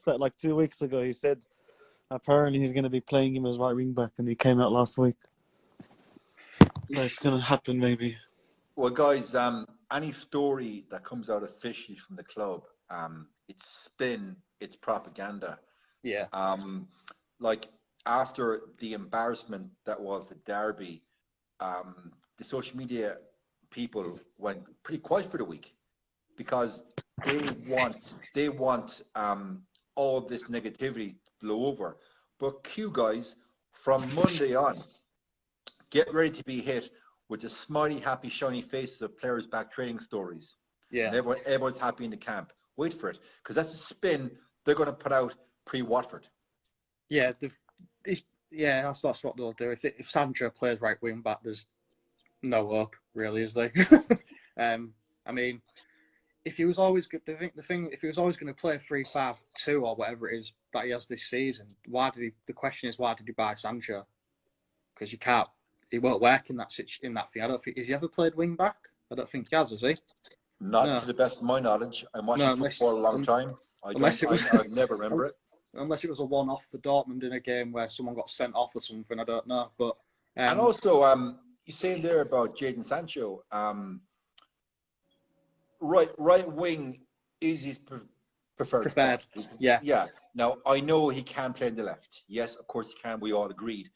that like 2 weeks ago. He said apparently he's going to be playing him as right wing back, and he came out last week. That's going to happen maybe. Well, guys, any story that comes out officially from the club, it's spin, it's propaganda. Yeah. Like after the embarrassment that was the derby, the social media people went pretty quiet for the week because they want all of this negativity to blow over. But guys, from Monday on, get ready to be hit with the smiley, happy, shiny faces of players back training stories. Yeah. And everyone's happy in the camp. Wait for it, because that's a spin they're going to put out pre-Watford. Yeah, that's what they'll do. If Sancho plays right wing back, there's no hope, really, is there? I mean, if he was always good, if he was always going to play 3-5-2 or whatever it is that he has this season, the question is, why did he buy Sancho? Because he won't work in that thing. I don't think, has he ever played wing back? I don't think he has he? Not to the best of my knowledge. I'm watching football a long time. I never remember it. Unless it was a one-off for Dortmund in a game where someone got sent off or something, I don't know. But and also, you saying there about Jadon Sancho, right wing is his preferred. Yeah. Yeah. Now I know he can play in the left. Yes, of course he can. We all agreed.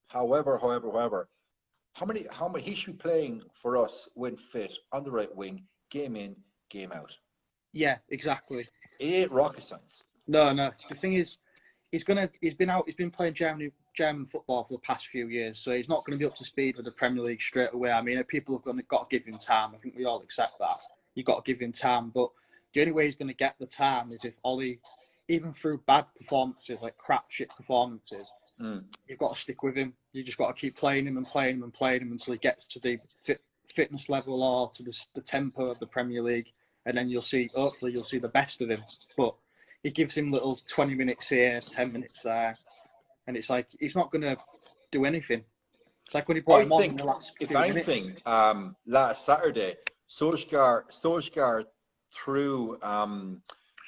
However, how many he should be playing for us when fit on the right wing, game in, game out. Yeah, exactly. It ain't rocket science. No. The thing is, he's been playing German football for the past few years, so he's not going to be up to speed with the Premier League straight away. I mean, people have got to give him time. I think we all accept that. You've got to give him time, but the only way he's going to get the time is if Ole, even through bad performances, like crap shit performances, you've got to stick with him. You just got to keep playing him until he gets to the fitness level or to the tempo of the Premier League, and then hopefully you'll see the best of him. But he gives him little 20 minutes here, 10 minutes there, and it's like he's not going to do anything. It's like when he brought him on in the last few minutes. I think last Saturday, Solskjaer threw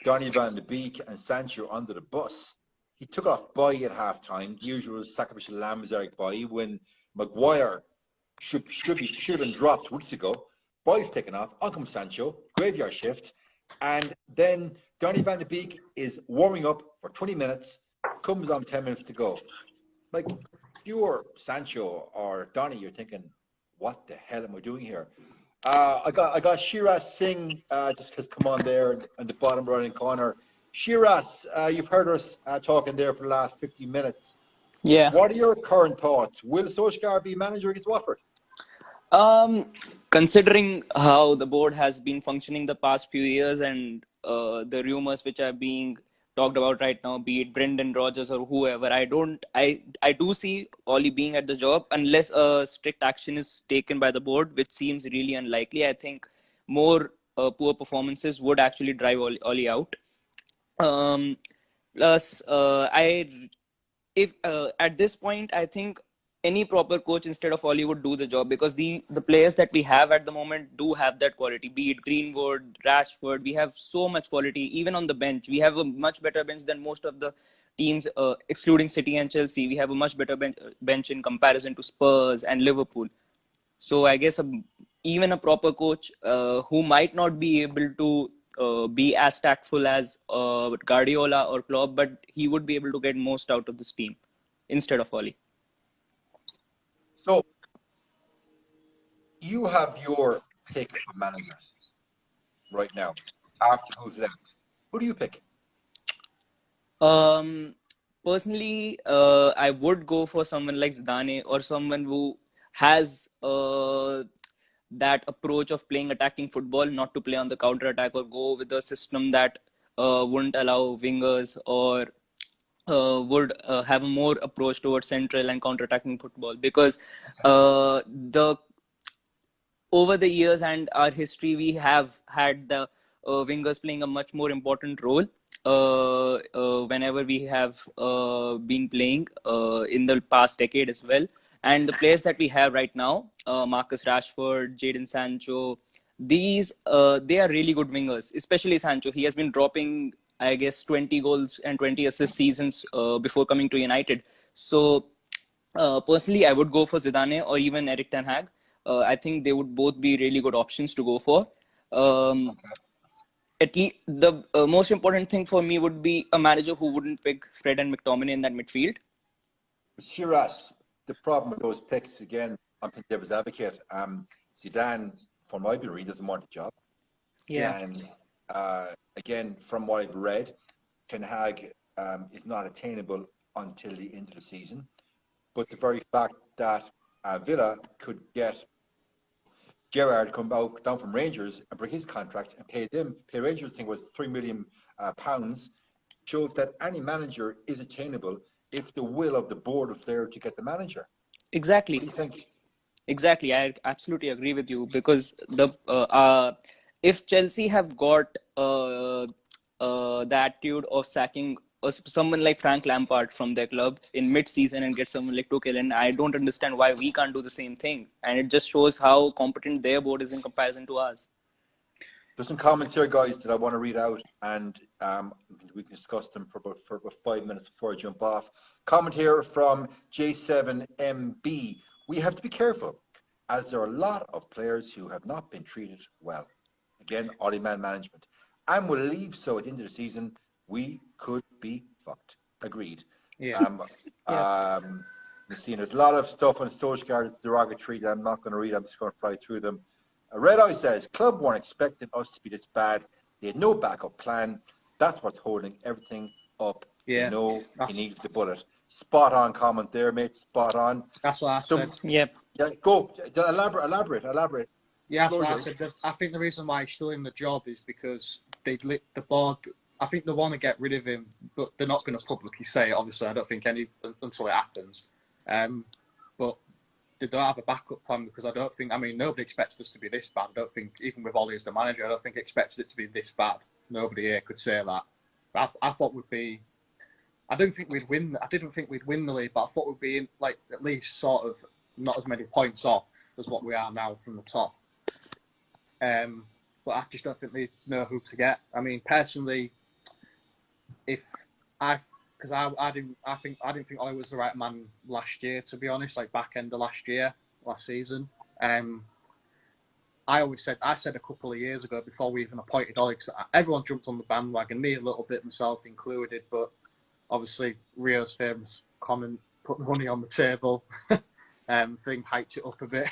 Donny van de Beek and Sancho under the bus. He took off Boy at halftime, the usual sacrificial Lamb-Zarek Boy, when Maguire should have been dropped weeks ago. Boy's taken off. On comes Sancho, graveyard shift, and then Donny van de Beek is warming up for 20 minutes. Comes on 10 minutes to go. Like, if you're Sancho or Donny, you're thinking, what the hell am I doing here? I got Shiraz Singh just has come on there in the bottom right-hand corner. Shiraz, you've heard us talking there for the last 50 minutes. Yeah. What are your current thoughts? Will Solskjaer be manager against Watford? Considering how the board has been functioning the past few years and the rumors which are being talked about right now, be it Brendan Rodgers or whoever, I do see Ole being at the job unless a strict action is taken by the board, which seems really unlikely. I think more poor performances would actually drive Ole out. Plus, at this point, I think any proper coach instead of Ole would do the job, because the players that we have at the moment do have that quality, be it Greenwood, Rashford. We have so much quality. Even on the bench, we have a much better bench than most of the teams, excluding City and Chelsea. We have a much better bench in comparison to Spurs and Liverpool. So I guess even a proper coach who might not be able to be as tactful as Guardiola or Klopp, but he would be able to get most out of this team instead of Ole. So, you have your pick of manager right now. After who's left, who do you pick? Personally, I would go for someone like Zidane or someone who has that approach of playing attacking football, not to play on the counter attack or go with a system that wouldn't allow wingers or would have a more approach towards central and counter-attacking football, because over the years and our history, we have had the wingers playing a much more important role whenever we have been playing in the past decade as well. And the players that we have right now, Marcus Rashford, Jadon Sancho, these they are really good wingers, especially Sancho. He has been dropping I guess, 20 goals and 20 assist seasons before coming to United. So personally, I would go for Zidane or even Erik ten Hag. I think they would both be really good options to go for. At least the most important thing for me would be a manager who wouldn't pick Fred and McTominay in that midfield. Shiraz, the problem with those picks, again, I'm playing devil's advocate. Zidane, from my view, doesn't want the job. Yeah. And again, from what I've read, Ten Hag is not attainable until the end of the season. But the very fact that Villa could get Gerrard come out down from Rangers and break his contract and pay Rangers, I think was £3 million, shows that any manager is attainable if the will of the board is there to get the manager. Exactly. What do you think? Exactly, I absolutely agree with you, because if Chelsea have got the attitude of sacking someone like Frank Lampard from their club in mid-season and get someone like Tuchel in, I don't understand why we can't do the same thing. And it just shows how competent their board is in comparison to ours. There's some comments here, guys, that I want to read out, and we can discuss them for about 5 minutes before I jump off. Comment here from J7MB. We have to be careful, as there are a lot of players who have not been treated well. Again, Ole man management. And will leave so at the end of the season, we could be fucked. Agreed. Yeah. You've seen there's a lot of stuff on Solskjaer that's derogatory that I'm not going to read. I'm just going to fly through them. Red Eye says, club weren't expecting us to be this bad. They had no backup plan. That's what's holding everything up. Yeah. You know, he needs the bullet. Spot on comment there, mate. Spot on. That's what I said. Yep. Yeah, go. Elaborate. Yeah, that's what I said. I think the reason why he's still in the job is because they lit the board. I think they want to get rid of him, but they're not going to publicly say it. Obviously, I don't think until it happens. But they don't have a backup plan, because I don't think. I mean, nobody expected us to be this bad. I don't think, even with Ole as the manager, I don't think expected it to be this bad. Nobody here could say that. But I thought we'd be. I didn't think we'd win the league, but I thought we'd be in, like, at least sort of not as many points off as what we are now from the top. But I just don't think they know who to get. I mean, personally, I didn't think Ole was the right man last year, to be honest. Like back end of last season. I said a couple of years ago, before we even appointed Ole, because everyone jumped on the bandwagon, me a little bit, myself included, but obviously Rio's famous comment, put the money on the table, thing hyped it up a bit,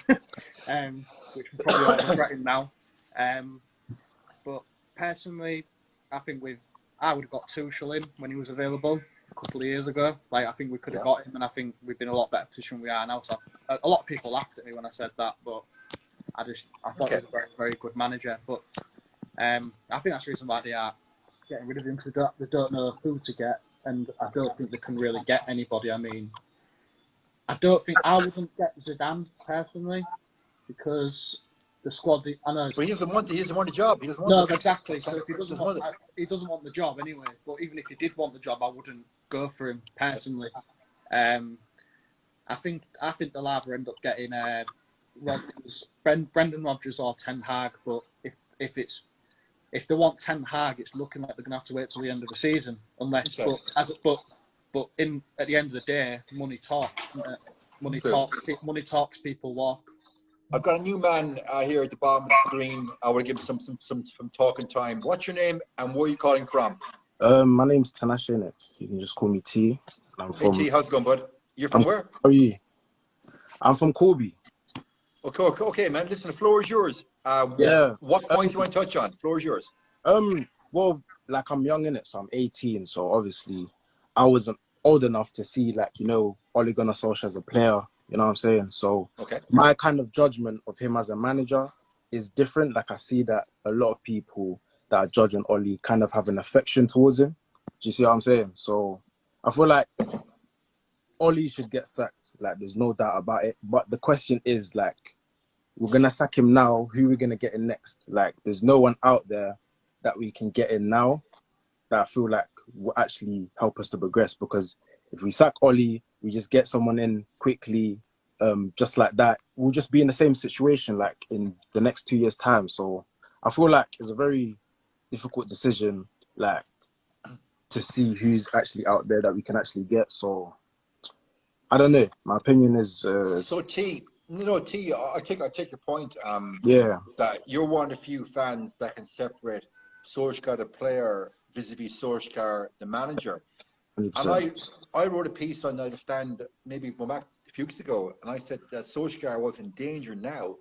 which we're probably all regretting now. But personally, I think I would have got Tuchel in when he was available a couple of years ago. Like, I think we could have got him, and I think we've been in a lot better position than we are now. So a lot of people laughed at me when I said that, but I thought he was a very, very good manager. But I think that's the reason why they are getting rid of him, because they don't know who to get, and I don't think they can really get anybody. I mean, I wouldn't get Zidane personally, because the squad. I know. But he doesn't want the job. He doesn't want. No, exactly. So if he doesn't want the job anyway. But even if he did want the job, I wouldn't go for him personally. I think they'll either end up getting Brendan Rodgers or Ten Hag. But if they want Ten Hag, it's looking like they're gonna have to wait till the end of the season, unless. Okay. But at the end of the day, money talks. Money talks. People walk. I've got a new man here at the bottom of the screen. I want to give him some talking time. What's your name and where are you calling from? My name's Tanashe, innit? You can just call me T. I'm from. Hey T, how's it going, bud? You're from where? How are you? I'm from Corby. Okay, man. Listen, the floor is yours. Yeah. What points do you want to touch on? The floor is yours. Well, like, I'm young, innit? So I'm 18. So obviously, I wasn't old enough to see, like, Ole Gunnar Solskjaer as a player. You know what I'm saying? So my kind of judgment of him as a manager is different. Like, I see that a lot of people that are judging Ole kind of have an affection towards him. Do you see what I'm saying? So I feel like Ole should get sacked. Like, there's no doubt about it. But the question is, like, we're going to sack him now. Who are we going to get in next? Like, there's no one out there that we can get in now that I feel like will actually help us to progress. Because if we sack Ole, we just get someone in quickly, just like that, we'll just be in the same situation like in the next 2 years' time. So I feel like it's a very difficult decision. Like, to see who's actually out there that we can actually get. So I don't know. My opinion is so T. No, T. I take your point. Yeah, that you're one of the few fans that can separate Solskjaer the player vis-a-vis Solskjaer the manager. 100%. And I wrote a piece on the stand maybe back a few weeks ago, and I said that Solskjaer was in danger now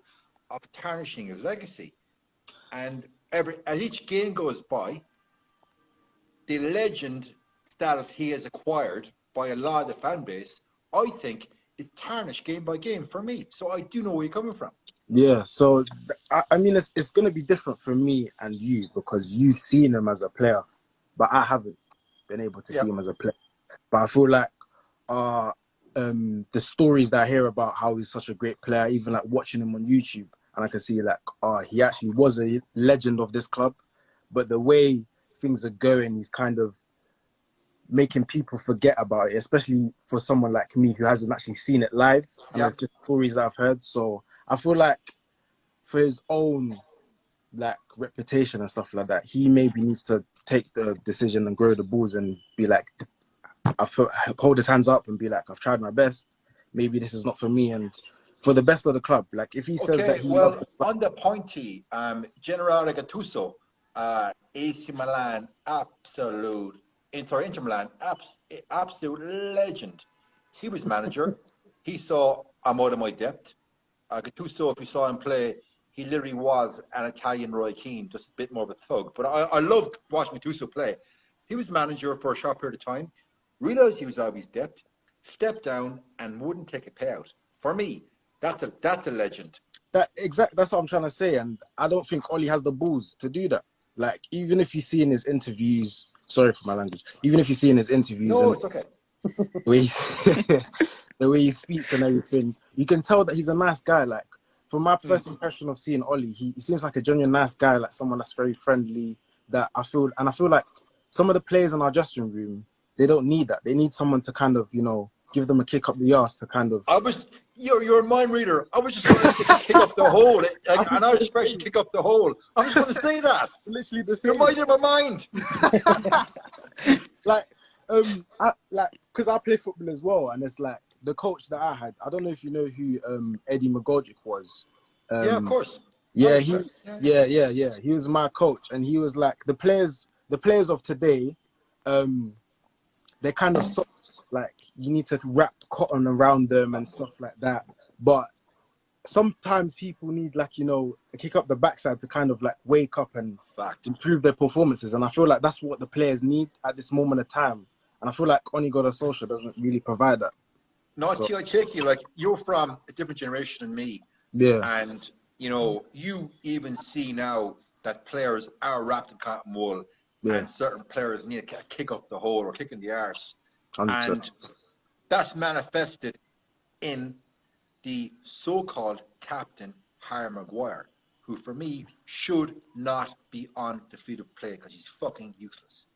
of tarnishing his legacy. And as each game goes by, the legend status he has acquired by a lot of the fan base, I think, is tarnished game by game for me. So I do know where you're coming from. Yeah, so I mean, it's going to be different for me and you because you've seen him as a player, but I haven't been able to see him as a player. But I feel like the stories that I hear about how he's such a great player, even like watching him on YouTube, and I can see like, he actually was a legend of this club, but the way things are going, he's kind of making people forget about it, especially for someone like me who hasn't actually seen it live, and it's just stories that I've heard. So I feel like for his own like reputation and stuff like that, he maybe needs to take the decision and grow the balls and be like, hold his hands up and be like, I've tried my best. Maybe this is not for me, and for the best of the club. Like if he says that he on the pointy, Generale Gattuso, AC Milan, Inter Milan, absolute legend. He was manager. He saw I'm out of my depth. Gattuso, if you saw him play, he literally was an Italian Roy Keane, just a bit more of a thug. But I loved watching Gattuso play. He was manager for a short period of time, realized he was out of his depth, stepped down, and wouldn't take a payout. For me, that's a legend. That's what I'm trying to say, and I don't think Oli has the balls to do that. Like even if you see in his interviews, sorry for my language, even if you see in his interviews, no, it's okay. The way he speaks and everything, you can tell that he's a nice guy. Like from my first impression of seeing Oli, he seems like a genuine nice guy, like someone that's very friendly. That I feel like some of the players in our dressing room, they don't need that. They need someone to kind of, give them a kick up the arse to kind of. You're a mind reader. I was just going to say kick up the hole, an Irish expression, kick up the hole. I was going to say that. Literally the same. You're minding my mind. Because I play football as well, and it's like the coach that I had. I don't know if you know who Eddie McGoldrick was. Yeah, of course. Yeah, he was my coach, and he was like the players of today. They kind of like you need to wrap cotton around them and stuff like that. But sometimes people need like a kick up the backside to kind of like wake up and improve their performances. And I feel like that's what the players need at this moment of time. And I feel like Ole Gunnar Solskjaer doesn't really provide that. No, so, I take you like you're from a different generation than me. Yeah. And you even see now that players are wrapped in cotton wool, and certain players need a kick up the hole or kick in the arse. 100%. And that's manifested in the so-called captain, Harry Maguire, who for me should not be on the field of play because he's fucking useless.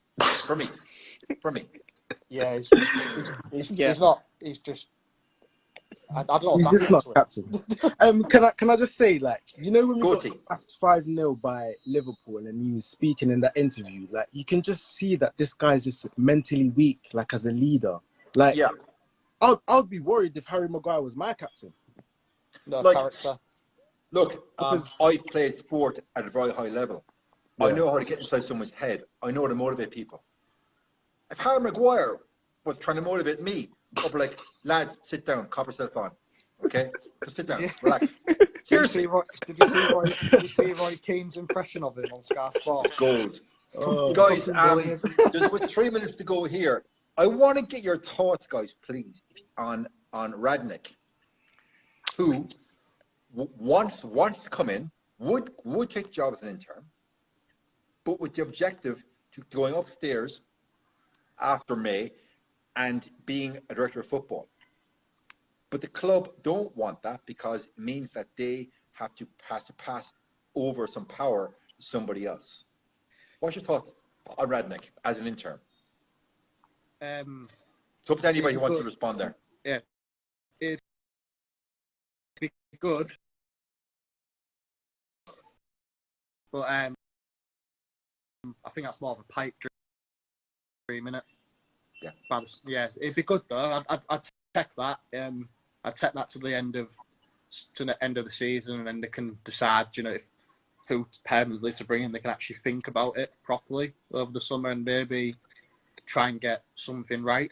For me. Yeah, he's not. He's just. I don't know. He's just not captain. Can I just say, like, when we got passed 5-0 by Liverpool and he was speaking in that interview, like, you can just see that this guy's just mentally weak, like, as a leader. Like, I'd be worried if Harry Maguire was my captain. No character. Look, I played sport at a very high level. I know how to get inside someone's head. I know how to motivate people. If Harry Maguire was trying to motivate me, I'd be like, lad, sit down, cop yourself on. Okay? Just sit down, relax. Seriously. Did you see Roy Keane's impression of him on Sky Sports? Gold. Guys, there's about 3 minutes to go here. I want to get your thoughts, guys, please, on Radnick, who wants to come in, would take the job as an intern, but with the objective to going upstairs after May and being a director of football. But the club don't want that because it means that they have to pass over some power to somebody else. What's your thoughts on Radnick as an intern? So up to anybody who wants to respond there. Yeah. It'd be good. But I think that's more of a pipe dream. minute. Yeah. Yeah, it'd be good though. I'd check that. I'd check that to the end of the season, and then they can decide, if who permanently to bring in. They can actually think about it properly over the summer and maybe try and get something right.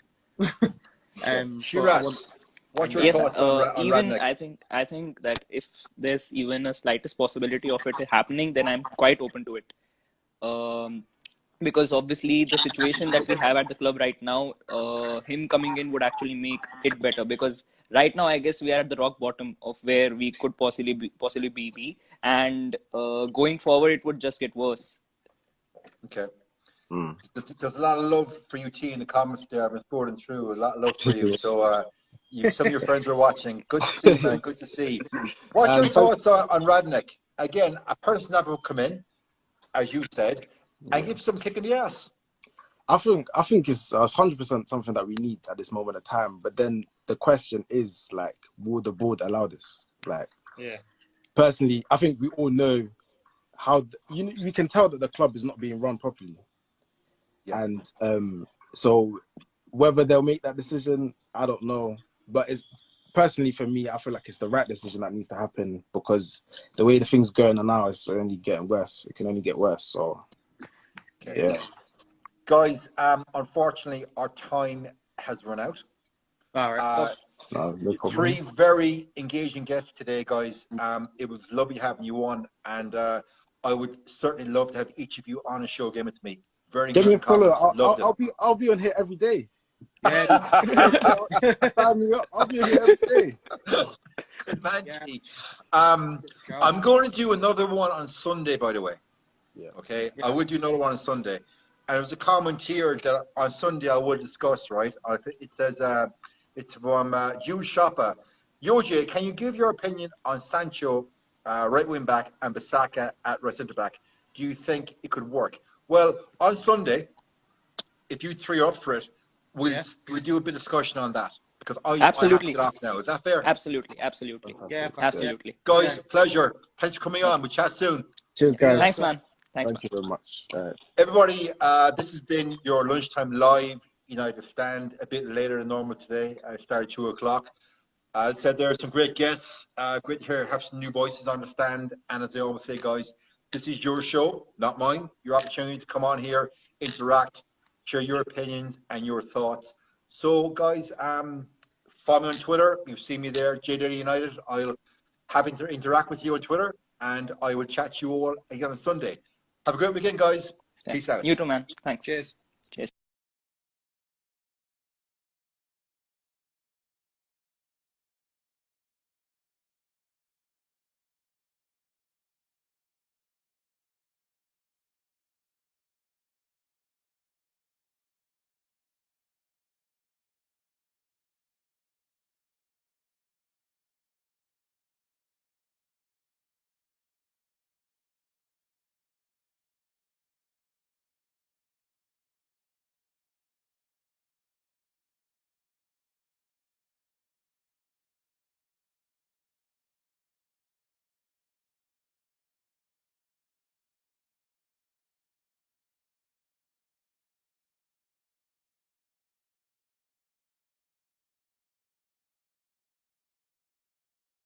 Shiraz, what's your thoughts on even Radnick? I think that if there's even a slightest possibility of it happening, then I'm quite open to it. Because obviously the situation that we have at the club right now, him coming in would actually make it better, because right now I guess we are at the rock bottom of where we could possibly be, and going forward it would just get worse. Okay. There's a lot of love for you, T, in the comments there. I've been scrolling through. A lot of love for you. So some of your friends are watching. Good to see, man. Good to see. What's your thoughts on Radnick? Again, a person that will come in, as you said, and give some kick in the ass. I think it's 100% something that we need at this moment of time. But then the question is, like, will the board allow this? Like, personally, I think we all know how we can tell that the club is not being run properly. Yeah. And so whether they'll make that decision, I don't know. But it's personally for me, I feel like it's the right decision that needs to happen, because the way the things going on now is only getting worse. It can only get worse. So yeah. Guys, unfortunately, our time has run out. All right. No problem. 3 very engaging guests today, guys. It was lovely having you on, and I would certainly love to have each of you on a show again with me. Very Give me a good follow. comments. I'll be on here every day. Yeah. Sign me up. I'll be on here every day. I'm going to do another one on Sunday, by the way. Yeah. Okay. Yeah. I would do another one on Sunday. And there's a comment here that on Sunday I will discuss, right? It says, it's from Jules Shopper. Yoje, can you give your opinion on Sancho, right wing back, and Bissaka at right centre back? Do you think it could work? Well, on Sunday, if you 3 are up for it, we'll do a bit of discussion on that, because I have to get off now. Is that fair? Absolutely. Yeah, absolutely. Guys, pleasure. Thanks for coming on. We'll chat soon. Cheers, guys. Thanks, man. Thank you very much. Everybody, this has been your Lunchtime Live United Stand, a bit later than normal today. I started 2 o'clock. As I said, there are some great guests. Great to hear, have some new voices on the stand. And as I always say, guys, this is your show, not mine. Your opportunity to come on here, interact, share your opinions and your thoughts. So, guys, follow me on Twitter. You've seen me there, JD United. I'll have to interact with you on Twitter, and I will chat to you all again on Sunday. Have a great weekend, guys. Peace out. You too, man. Thanks. Cheers.